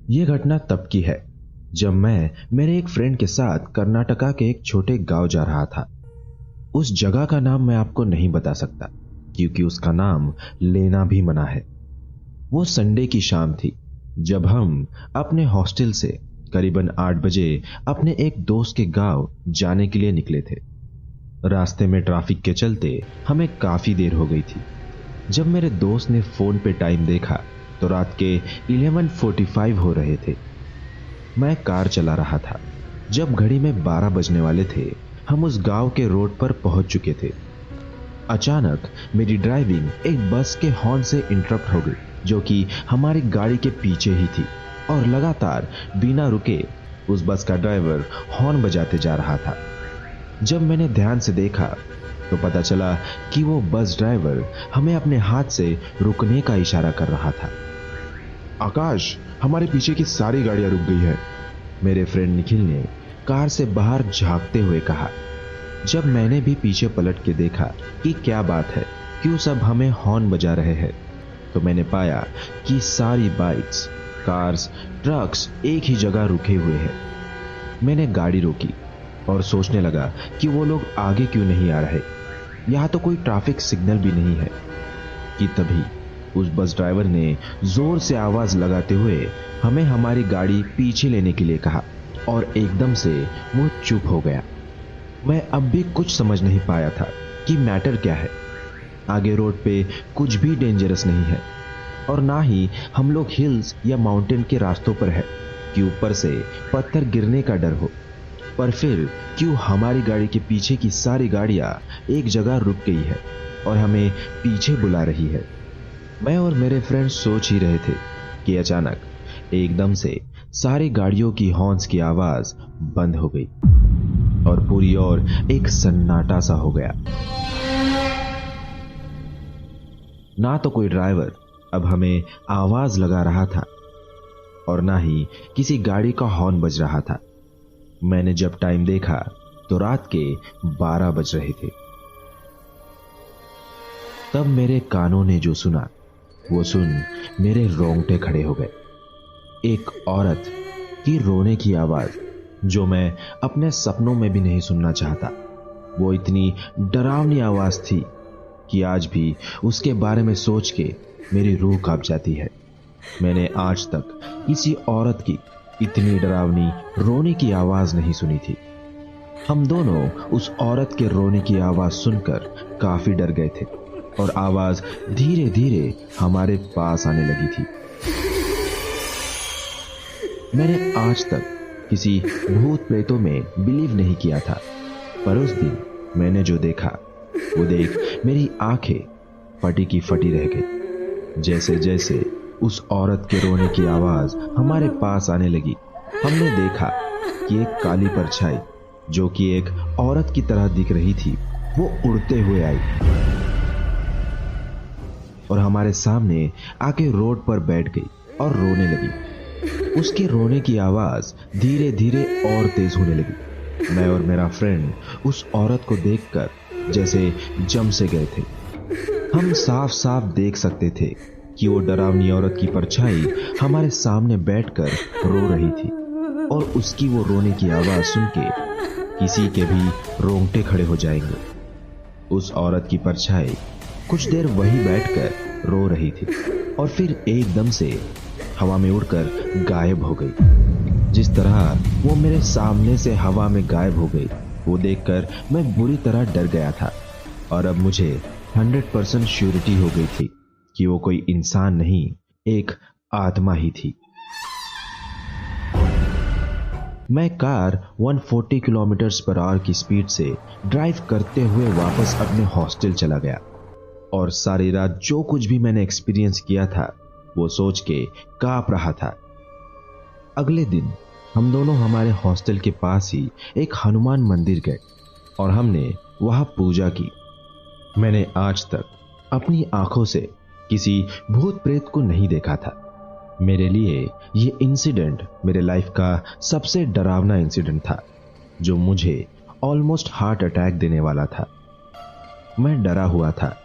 ये घटना तब की है जब मैं मेरे एक फ्रेंड के साथ कर्नाटका के एक छोटे गांव जा रहा था। उस जगह का नाम मैं आपको नहीं बता सकता क्योंकि उसका नाम लेना भी मना है। वो संडे की शाम थी जब हम अपने हॉस्टल से करीबन 8 बजे अपने एक दोस्त के गांव जाने के लिए निकले थे। रास्ते में ट्रैफिक के चलते हमें काफी देर हो गई थी। जब मेरे दोस्त ने फोन पे टाइम देखा तो रात के 11:45 हो रहे थे। मैं कार चला रहा था। जब घड़ी में 12 बजने वाले थे, हम उस गांव के रोड पर पहुंच चुके थे। अचानक मेरी ड्राइविंग एक बस के हॉर्न से इंटरप्ट हो गई, जो कि हमारी गाड़ी के पीछे ही थी और लगातार बिना रुके उस बस का ड्राइवर हॉर्न बजाते जा रहा था। जब मैंने ध्यान से देखा तो पता चला कि वो बस ड्राइवर हमें अपने हाथ से रुकने का इशारा कर रहा था। आकाश, हमारे पीछे की सारी गाड़ियां रुक गई है। मेरे फ्रेंड निखिल ने कार से बाहर झांकते हुए कहा। जब मैंने भी पीछे पलट के देखा कि क्या बात है, क्यों सब हमें हॉर्न बजा रहे हैं, तो मैंने पाया कि सारी बाइक्स, कार्स, ट्रक्स एक ही जगह रुके हुए हैं। मैंने गाड़ी रोकी और सोचने लगा कि वो लोग आगे क्यों नहीं आ रहे। यहां तो कोई ट्रैफिक सिग्नल भी नहीं है कि तभी उस बस ड्राइवर ने जोर से आवाज लगाते हुए हमें हमारी गाड़ी पीछे लेने के लिए कहा और एकदम से वो चुप हो गया। मैं अब भी कुछ समझ नहीं पाया था कि मैटर क्या है। आगे रोड पे कुछ भी डेंजरस नहीं है और ना ही हम लोग हिल्स या माउंटेन के रास्तों पर है कि ऊपर से पत्थर गिरने का डर हो। पर फिर क्यों हमारी गाड़ी के पीछे की सारी गाड़ियां एक जगह रुक गई है और हमें पीछे बुला रही है। मैं और मेरे फ्रेंड सोच ही रहे थे कि अचानक एकदम से सारी गाड़ियों की हॉर्न्स की आवाज बंद हो गई और पूरी ओर एक सन्नाटा सा हो गया। ना तो कोई ड्राइवर अब हमें आवाज लगा रहा था और ना ही किसी गाड़ी का हॉर्न बज रहा था। मैंने जब टाइम देखा तो रात के 12 बज रहे थे। तब मेरे कानों ने जो सुना वो सुन मेरे रोंगटे खड़े हो गए। एक औरत की रोने की आवाज जो मैं अपने सपनों में भी नहीं सुनना चाहता। वो इतनी डरावनी आवाज थी कि आज भी उसके बारे में सोच के मेरी रूह कांप जाती है। मैंने आज तक किसी औरत की इतनी डरावनी रोने की आवाज नहीं सुनी थी। हम दोनों उस औरत के रोने की आवाज सुनकर काफी डर गए थे और आवाज धीरे धीरे हमारे पास आने लगी थी। मैंने आज तक किसी भूत प्रेतों में बिलीव नहीं किया था, पर उस दिन मैंने जो देखा वो देख मेरी आंखें फटी की फटी रह गई। जैसे जैसे उस औरत के रोने की आवाज हमारे पास आने लगी, हमने देखा कि एक काली परछाई जो कि एक औरत की तरह दिख रही थी, वो उड़ते हुए आई और हमारे सामने आके रोड पर बैठ गई और रोने लगी। उसके रोने की आवाज धीरे धीरे और तेज होने लगी। मैं और मेरा फ्रेंड उस औरत को देखकर जैसे जम से गए थे। हम साफ साफ देख सकते थे कि वो डरावनी औरत की परछाई हमारे सामने बैठकर रो रही थी और उसकी वो रोने की आवाज सुन के किसी के भी रोंगटे खड़े हो जाएंगे। उस औरत की परछाई कुछ देर वही बैठकर रो रही थी और फिर एकदम से हवा में उड़कर गायब हो गई। जिस तरह वो मेरे सामने से हवा में गायब हो गई, वो देखकर मैं बुरी तरह डर गया था और अब मुझे 100% श्योरिटी हो गई थी कि वो कोई इंसान नहीं, एक आत्मा ही थी। मैं कार 140 किलोमीटर पर आवर की स्पीड से ड्राइव करते हुए वापस अपने हॉस्टल चला गया और सारी रात जो कुछ भी मैंने एक्सपीरियंस किया था वो सोच के कांप रहा था। अगले दिन हम दोनों हमारे हॉस्टल के पास ही एक हनुमान मंदिर गए और हमने वहां पूजा की। मैंने आज तक अपनी आंखों से किसी भूत प्रेत को नहीं देखा था। मेरे लिए ये इंसिडेंट मेरे लाइफ का सबसे डरावना इंसिडेंट था जो मुझे ऑलमोस्ट हार्ट अटैक देने वाला था। मैं डरा हुआ था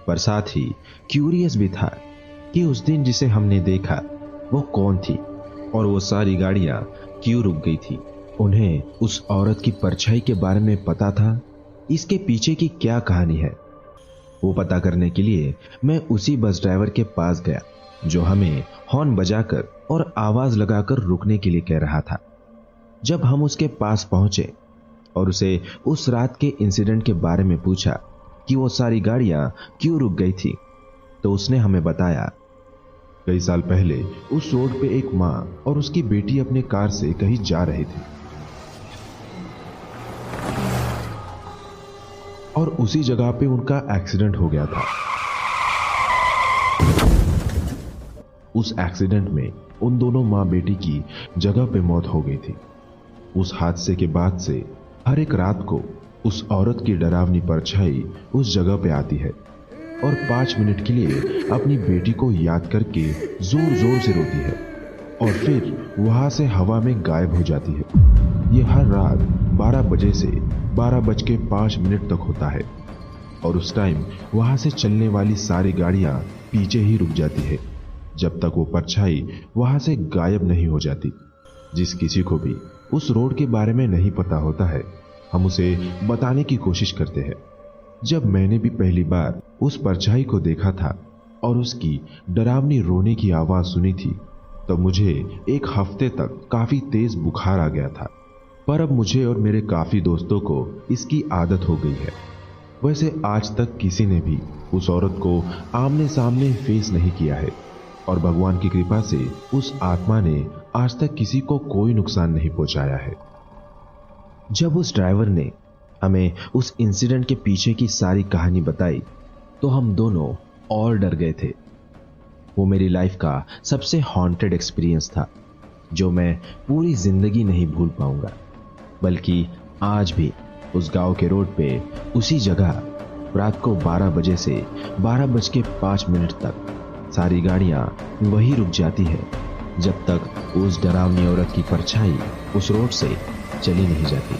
पर साथ ही क्यूरियस भी था कि उस दिन जिसे हमने देखा वो कौन थी और वो सारी गाड़ियां क्यों रुक गई थी। उन्हें उस औरत की परछाई के बारे में पता था। इसके पीछे की क्या कहानी है, वो पता करने के लिए मैं उसी बस ड्राइवर के पास गया जो हमें हॉर्न बजाकर और आवाज लगाकर रुकने के लिए कह रहा था। जब हम उसके पास पहुंचे और उसे उस रात के इंसिडेंट के बारे में पूछा कि वो सारी गाड़ियां क्यों रुक गई थी, तो उसने हमें बताया, कई साल पहले उस रोड पे एक माँ और उसकी बेटी अपने कार से कहीं जा रहे थे और उसी जगह पे उनका एक्सीडेंट हो गया था। उस एक्सीडेंट में उन दोनों माँ बेटी की जगह पे मौत हो गई थी। उस हादसे के बाद से हर एक रात को उस औरत की डरावनी परछाई उस जगह पे आती है और 5 मिनट के लिए अपनी बेटी को याद करके जोर जोर से रोती है और फिर वहां से हवा में गायब हो जाती है। ये हर रात 12 बजे से 12:05 तक होता है और उस टाइम वहां से चलने वाली सारी गाड़ियां पीछे ही रुक जाती है जब तक वो परछाई वहां से गायब नहीं हो जाती। जिस किसी को भी उस रोड के बारे में नहीं पता होता है, हम उसे बताने की कोशिश करते हैं। जब मैंने भी पहली बार उस परछाई को देखा था और उसकी डरावनी रोने की आवाज सुनी थी, तो मुझे एक हफ्ते तक काफी तेज बुखार आ गया था। पर अब मुझे और मेरे काफी दोस्तों को इसकी आदत हो गई है। वैसे आज तक किसी ने भी उस औरत को आमने सामने फेस नहीं किया है और भगवान की कृपा से उस आत्मा ने आज तक किसी को कोई नुकसान नहीं पहुंचाया है। जब उस ड्राइवर ने हमें उस इंसिडेंट के पीछे की सारी कहानी बताई तो हम दोनों और डर गए थे। वो मेरी लाइफ का सबसे हॉन्टेड एक्सपीरियंस था जो मैं पूरी जिंदगी नहीं भूल पाऊंगा। बल्कि आज भी उस गांव के रोड पे उसी जगह रात को 12 बजे से 12:05 तक सारी गाड़ियां वही रुक जाती है जब तक उस डरावनी औरत की परछाई उस रोड से चली नहीं जाती।